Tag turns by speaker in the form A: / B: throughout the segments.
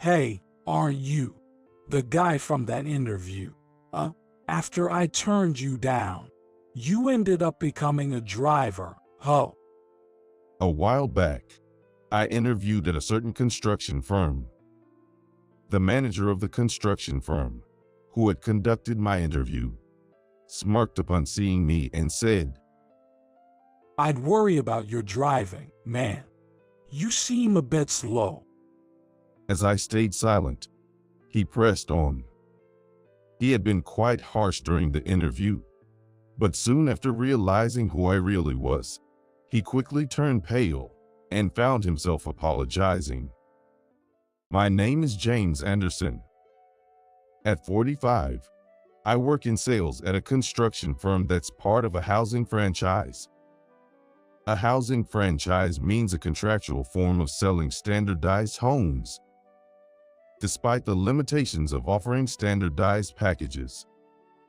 A: Hey, aren't you the guy from that interview? After I turned you down, you ended up becoming a driver, huh?
B: A while back, I interviewed at a certain construction firm. The manager of the construction firm, who had conducted my interview, smirked upon seeing me and said,
A: I'd worry about your driving, man. You seem a bit slow.
B: As I stayed silent, he pressed on. He had been quite harsh during the interview, but soon after realizing who I really was, he quickly turned pale and found himself apologizing. My name is James Anderson. At 45, I work in sales at a construction firm that's part of a housing franchise. A housing franchise means a contractual form of selling standardized homes. Despite the limitations of offering standardized packages,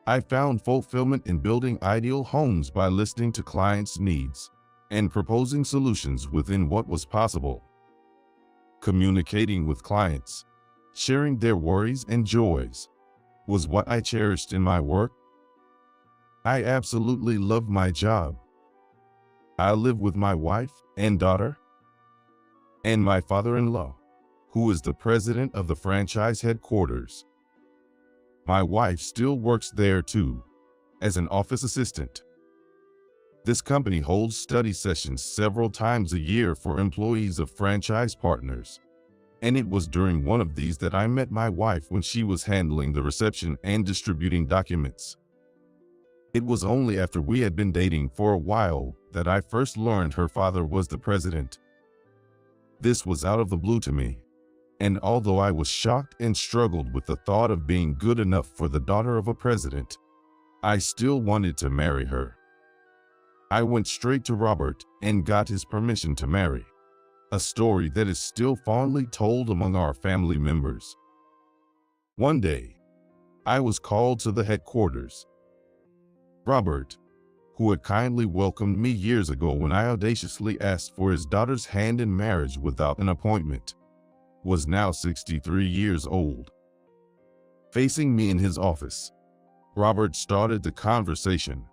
B: I found fulfillment in building ideal homes by listening to clients' needs and proposing solutions within what was possible. Communicating with clients, sharing their worries and joys, was what I cherished in my work. I absolutely love my job. I live with my wife and daughter, and my father-in-law, who is the president of the franchise headquarters. My wife still works there too, as an office assistant. This company holds study sessions several times a year for employees of franchise partners, and it was during one of these that I met my wife when she was handling the reception and distributing documents. It was only after we had been dating for a while that I first learned her father was the president. This was out of the blue to me, and although I was shocked and struggled with the thought of being good enough for the daughter of a president, I still wanted to marry her. I went straight to Robert and got his permission to marry, a story that is still fondly told among our family members. One day, I was called to the headquarters. Robert, who had kindly welcomed me years ago when I audaciously asked for his daughter's hand in marriage without an appointment, was now 63 years old. Facing me in his office, Robert started the conversation.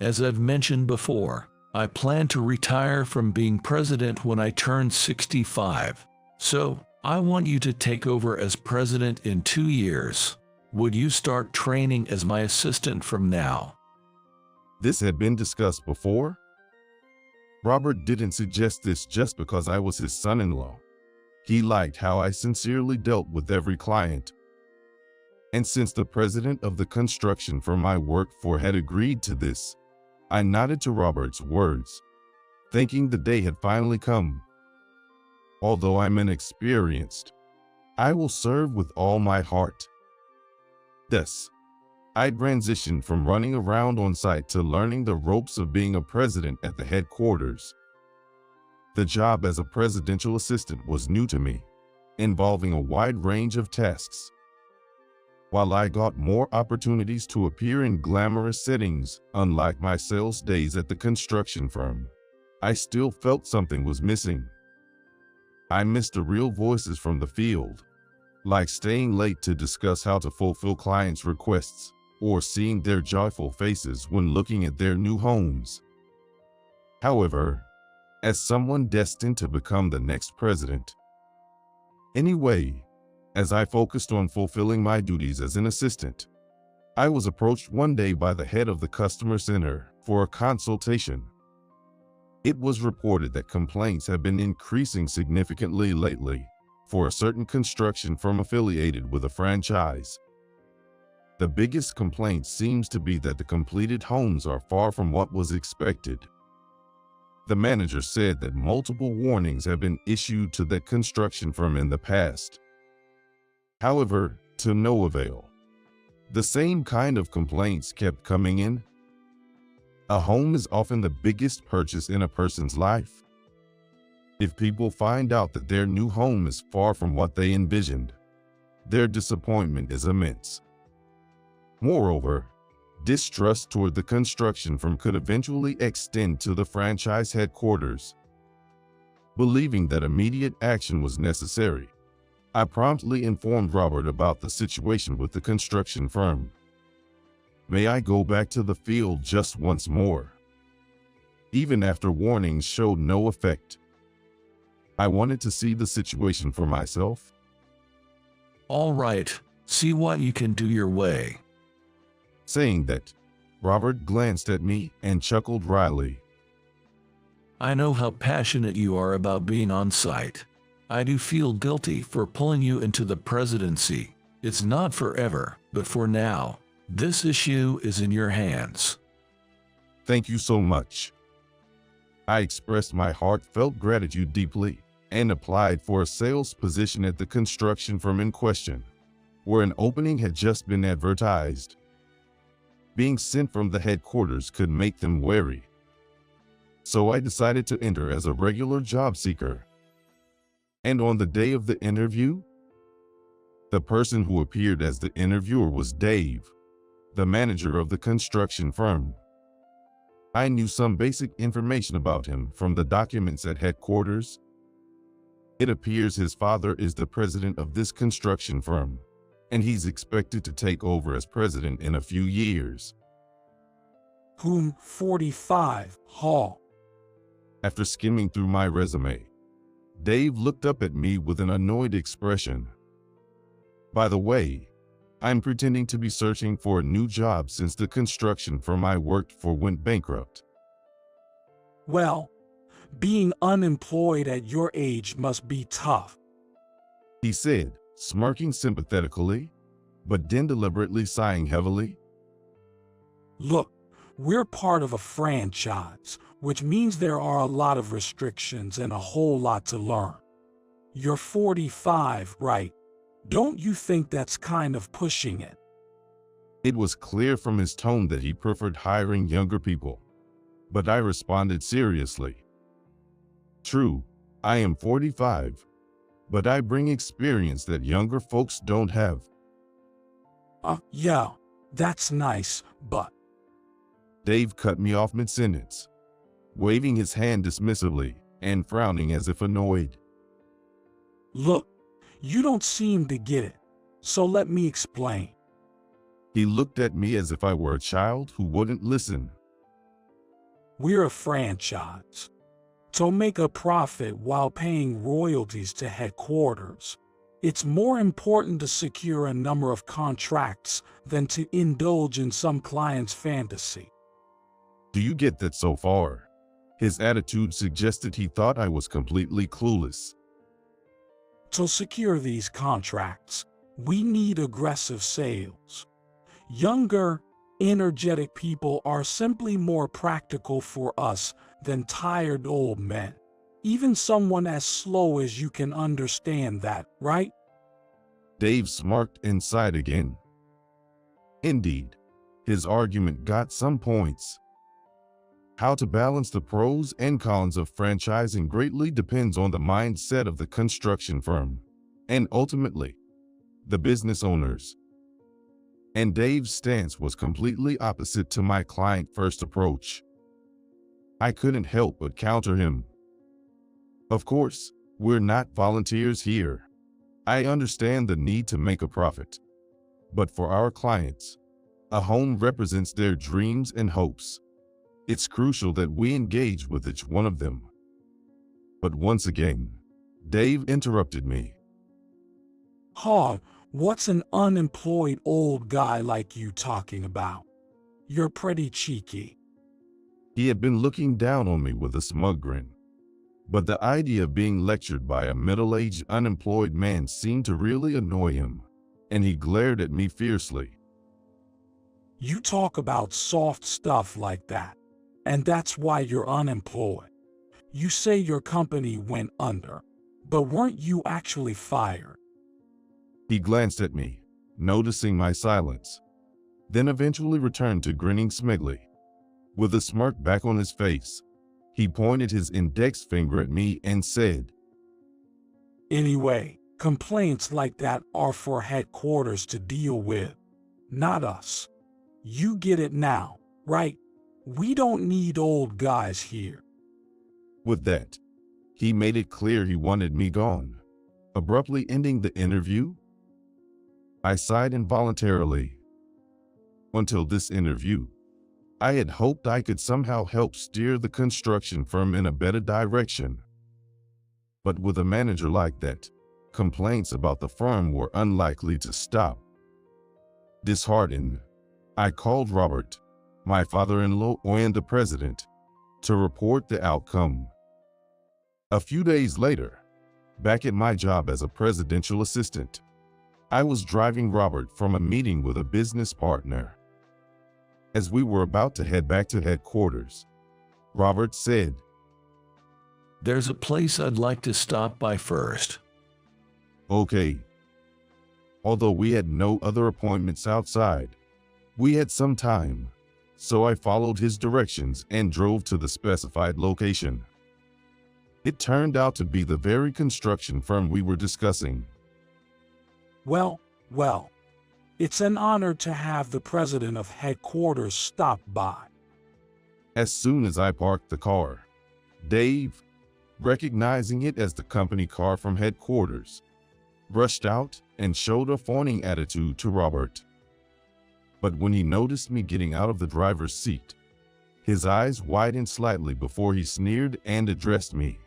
C: As I've mentioned before, I plan to retire from being president when I turn 65. So, I want you to take over as president in 2 years. Would you start training as my assistant from now?
B: This had been discussed before. Robert didn't suggest this just because I was his son-in-law. He liked how I sincerely dealt with every client. And since the president of the construction firm I worked for had agreed to this, I nodded to Robert's words, thinking the day had finally come. Although I'm inexperienced, I will serve with all my heart. Thus, I transitioned from running around on site to learning the ropes of being a president at the headquarters. The job as a presidential assistant was new to me, involving a wide range of tasks. While I got more opportunities to appear in glamorous settings, unlike my sales days at the construction firm, I still felt something was missing. I missed the real voices from the field, like staying late to discuss how to fulfill clients' requests, or seeing their joyful faces when looking at their new homes. However, as someone destined to become the next president. Anyway, as I focused on fulfilling my duties as an assistant, I was approached one day by the head of the customer center for a consultation. It was reported that complaints have been increasing significantly lately for a certain construction firm affiliated with a franchise. The biggest complaint seems to be that the completed homes are far from what was expected. The manager said that multiple warnings have been issued to that construction firm in the past. However, to no avail. The same kind of complaints kept coming in. A home is often the biggest purchase in a person's life. If people find out that their new home is far from what they envisioned, their disappointment is immense. Moreover, distrust toward the construction firm could eventually extend to the franchise headquarters. Believing that immediate action was necessary, I promptly informed Robert about the situation with the construction firm. May I go back to the field just once more? Even after warnings showed no effect. I wanted to see the situation for myself.
C: All right, see what you can do your way.
B: Saying that, Robert glanced at me and chuckled wryly.
C: I know how passionate you are about being on site. I do feel guilty for pulling you into the presidency. It's not forever, but for now, this issue is in your hands.
B: Thank you so much. I expressed my heartfelt gratitude deeply and applied for a sales position at the construction firm in question, where an opening had just been advertised. Being sent from the headquarters could make them wary. So I decided to enter as a regular job seeker. And on the day of the interview, the person who appeared as the interviewer was Dave, the manager of the construction firm. I knew some basic information about him from the documents at headquarters. It appears his father is the president of this construction firm, and he's expected to take over as president in a few years.
A: Whom 45, Hall.
B: After skimming through my resume, Dave looked up at me with an annoyed expression. By the way, I'm pretending to be searching for a new job since the construction firm I worked for went bankrupt.
A: Well, being unemployed at your age must be tough,
B: He said, smirking sympathetically, but then deliberately sighing heavily.
A: Look, we're part of a franchise, which means there are a lot of restrictions and a whole lot to learn. You're 45, right? Don't you think that's kind of pushing it?
B: It was clear from his tone that he preferred hiring younger people, but I responded seriously. True, I am 45, but I bring experience that younger folks don't have.
A: Yeah, that's nice, but...
B: Dave cut me off mid-sentence, waving his hand dismissively and frowning as if annoyed.
A: Look, you don't seem to get it, so let me explain.
B: He looked at me as if I were a child who wouldn't listen.
A: We're a franchise. To make a profit while paying royalties to headquarters, it's more important to secure a number of contracts than to indulge in some client's fantasy.
B: Do you get that so far? His attitude suggested he thought I was completely clueless.
A: To secure these contracts, we need aggressive sales. Younger, energetic people are simply more practical for us than tired old men. Even someone as slow as you can understand that, right?
B: Dave smirked and sighed again. Indeed, his argument got some points. How to balance the pros and cons of franchising greatly depends on the mindset of the construction firm, and ultimately, the business owners. And Dave's stance was completely opposite to my client-first approach. I couldn't help but counter him. Of course, we're not volunteers here. I understand the need to make a profit. But for our clients, a home represents their dreams and hopes. It's crucial that we engage with each one of them. But once again, Dave interrupted me.
A: Hog, what's an unemployed old guy like you talking about? You're pretty cheeky.
B: He had been looking down on me with a smug grin. But the idea of being lectured by a middle-aged unemployed man seemed to really annoy him, and he glared at me fiercely.
A: You talk about soft stuff like that, and that's why you're unemployed. You say your company went under, but weren't you actually fired?
B: He glanced at me, noticing my silence, then eventually returned to grinning smugly. With a smirk back on his face, he pointed his index finger at me and said,
A: Anyway, complaints like that are for headquarters to deal with, not us. You get it now, right? We don't need old guys here.
B: With that, he made it clear he wanted me gone. abruptly ending the interview? I sighed involuntarily. Until this interview, I had hoped I could somehow help steer the construction firm in a better direction. But with a manager like that, complaints about the firm were unlikely to stop. Disheartened, I called Robert, my father-in-law and the president, to report the outcome. A few days later, back at my job as a presidential assistant, I was driving Robert from a meeting with a business partner. As we were about to head back to headquarters, Robert said,
C: "There's a place I'd like to stop by first."
B: "Okay." Although we had no other appointments outside, we had some time, so I followed his directions and drove to the specified location. It turned out to be the very construction firm we were discussing.
A: Well, it's an honor to have the president of headquarters stop by.
B: As soon as I parked the car, Dave, recognizing it as the company car from headquarters, rushed out and showed a fawning attitude to Robert. But when he noticed me getting out of the driver's seat, his eyes widened slightly before he sneered and addressed me.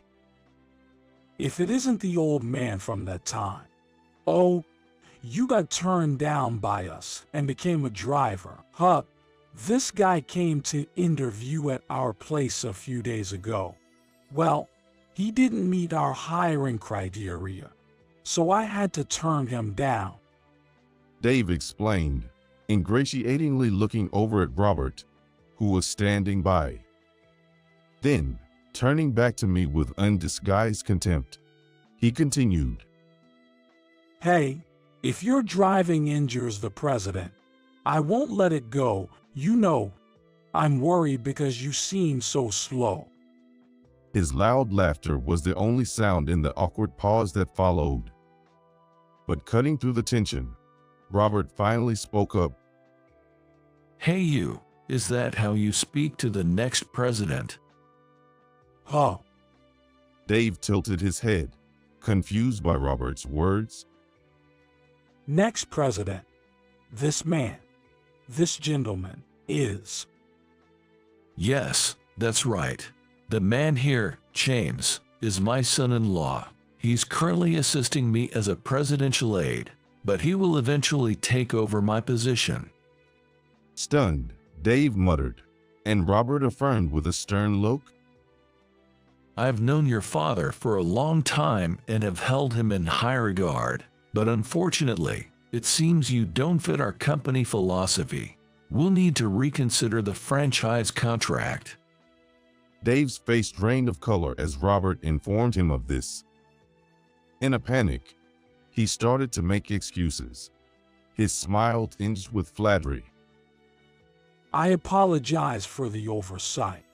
A: If it isn't the old man from that time. Oh, you got turned down by us and became a driver, huh? This guy came to interview at our place a few days ago. Well, he didn't meet our hiring criteria, so I had to turn him down.
B: Dave explained, ingratiatingly looking over at Robert, who was standing by. Then, turning back to me with undisguised contempt, he continued,
A: Hey, if your driving injures the president, I won't let it go. You know, I'm worried because you seem so slow.
B: His loud laughter was the only sound in the awkward pause that followed. But cutting through the tension, Robert finally spoke up.
C: "Hey you, is that how you speak to the next president?"
A: Huh.
B: Dave tilted his head, confused by Robert's words.
A: Next president. This man, this gentleman, is.
C: "Yes, that's right. The man here, James, is my son-in-law. He's currently assisting me as a presidential aide, but he will eventually take over my position."
B: Stunned, Dave muttered, and Robert affirmed with a stern look.
C: "I've known your father for a long time and have held him in high regard, but unfortunately, it seems you don't fit our company philosophy. We'll need to reconsider the franchise contract."
B: Dave's face drained of color as Robert informed him of this. In a panic, he started to make excuses, his smile tinged with flattery.
A: I apologize for the oversight.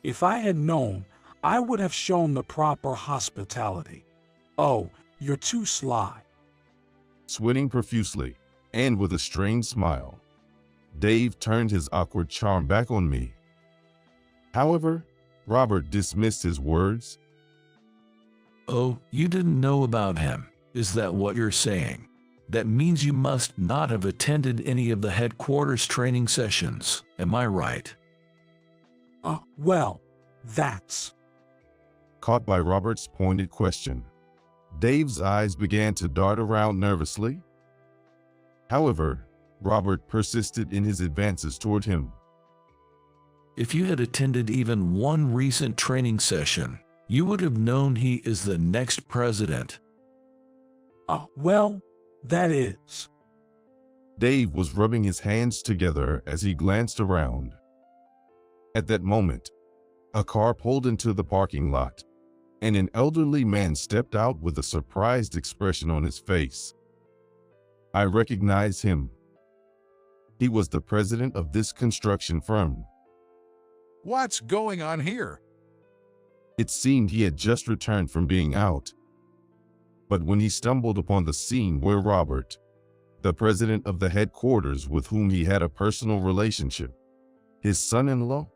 A: If I had known, I would have shown the proper hospitality. Oh, you're too sly.
B: Sweating profusely, and with a strained smile, Dave turned his awkward charm back on me. However, Robert dismissed his words.
C: "Oh, you didn't know about him, is that what you're saying? That means you must not have attended any of the headquarters training sessions, am I right?"
A: Well, that's...
B: Caught by Robert's pointed question, Dave's eyes began to dart around nervously. However, Robert persisted in his advances toward him.
C: "If you had attended even one recent training session, you would have known he is the next president."
A: Well, that is...
B: Dave was rubbing his hands together as he glanced around. At that moment, a car pulled into the parking lot, and an elderly man stepped out with a surprised expression on his face. I recognized him. He was the president of this construction firm.
D: What's going on here?
B: It seemed he had just returned from being out. But when he stumbled upon the scene where Robert, the president of the headquarters with whom he had a personal relationship, his son-in-law,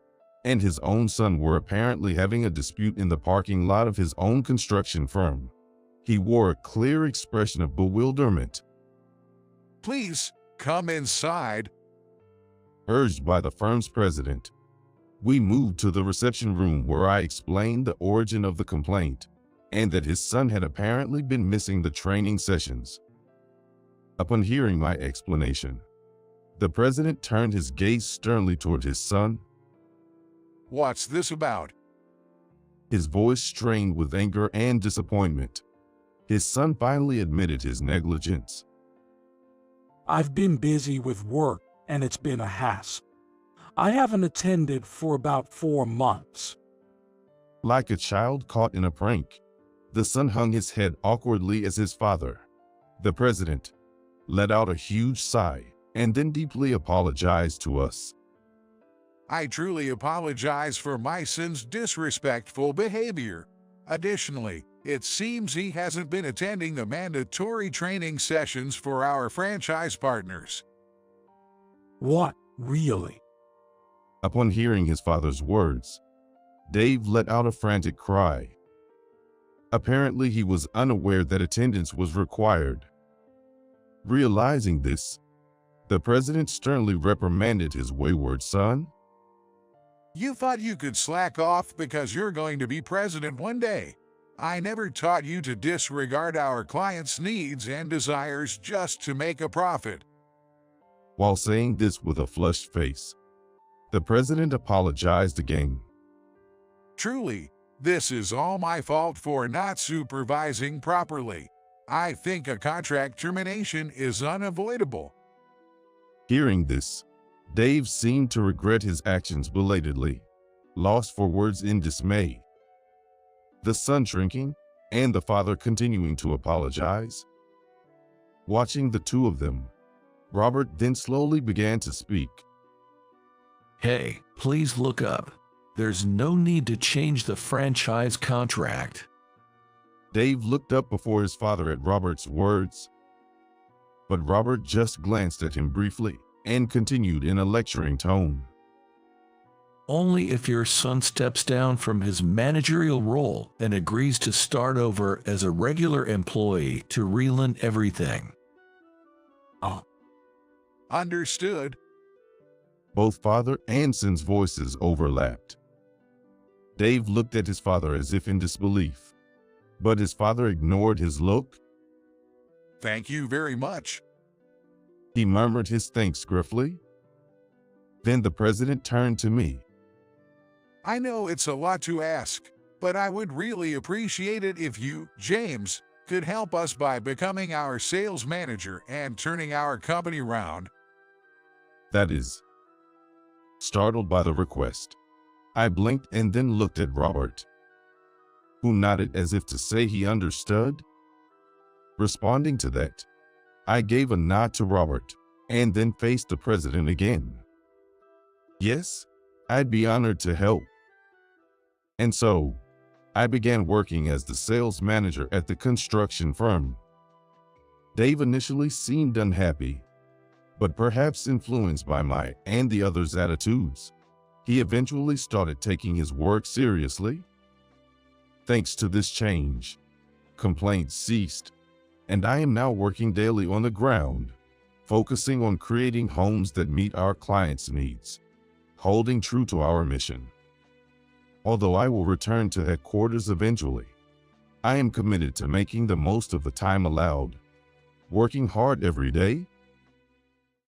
B: and his own son were apparently having a dispute in the parking lot of his own construction firm, He wore a clear expression of bewilderment.
D: Please, come inside.
B: Urged by the firm's president, we moved to the reception room where I explained the origin of the complaint and that his son had apparently been missing the training sessions. Upon hearing my explanation, the president turned his gaze sternly toward his son.
D: What's this about?
B: His voice strained with anger and disappointment. His son finally admitted his negligence.
A: I've been busy with work, and it's been a hassle. I haven't attended for about 4 months.
B: Like a child caught in a prank, the son hung his head awkwardly as his father, the president, let out a huge sigh and then deeply apologized to us.
D: I truly apologize for my son's disrespectful behavior. Additionally, it seems he hasn't been attending the mandatory training sessions for our franchise partners.
A: What, really?
B: Upon hearing his father's words, Dave let out a frantic cry. Apparently, he was unaware that attendance was required. Realizing this, the president sternly reprimanded his wayward son.
D: You thought you could slack off because you're going to be president one day. I never taught you to disregard our clients' needs and desires just to make a profit.
B: While saying this with a flushed face, the president apologized again.
D: Truly, this is all my fault for not supervising properly. I think a contract termination is unavoidable.
B: Hearing this, Dave seemed to regret his actions belatedly, lost for words in dismay. The son shrinking, and the father continuing to apologize. Watching the two of them, Robert then slowly began to speak.
C: Hey, please look up. There's no need to change the franchise contract.
B: Dave looked up before his father at Robert's words, but Robert just glanced at him briefly and continued in a lecturing tone.
C: Only if your son steps down from his managerial role and agrees to start over as a regular employee to relearn everything.
A: Oh,
D: Understood.
B: Both father and son's voices overlapped. Dave looked at his father as if in disbelief, but his father ignored his look.
D: Thank you very much.
B: He murmured his thanks gruffly. Then the president turned to me.
D: I know it's a lot to ask, but I would really appreciate it if you, James, could help us by becoming our sales manager and turning our company around.
B: That is. Startled by the request, I blinked and then looked at Robert, who nodded as if to say he understood. Responding to that, I gave a nod to Robert and then faced the president again. Yes, I'd be honored to help. And so, I began working as the sales manager at the construction firm. Dave initially seemed unhappy, but perhaps influenced by my and the others' attitudes, he eventually started taking his work seriously. Thanks to this change, complaints ceased, and I am now working daily on the ground, focusing on creating homes that meet our clients' needs, holding true to our mission. Although I will return to headquarters eventually, I am committed to making the most of the time allowed, working hard every day,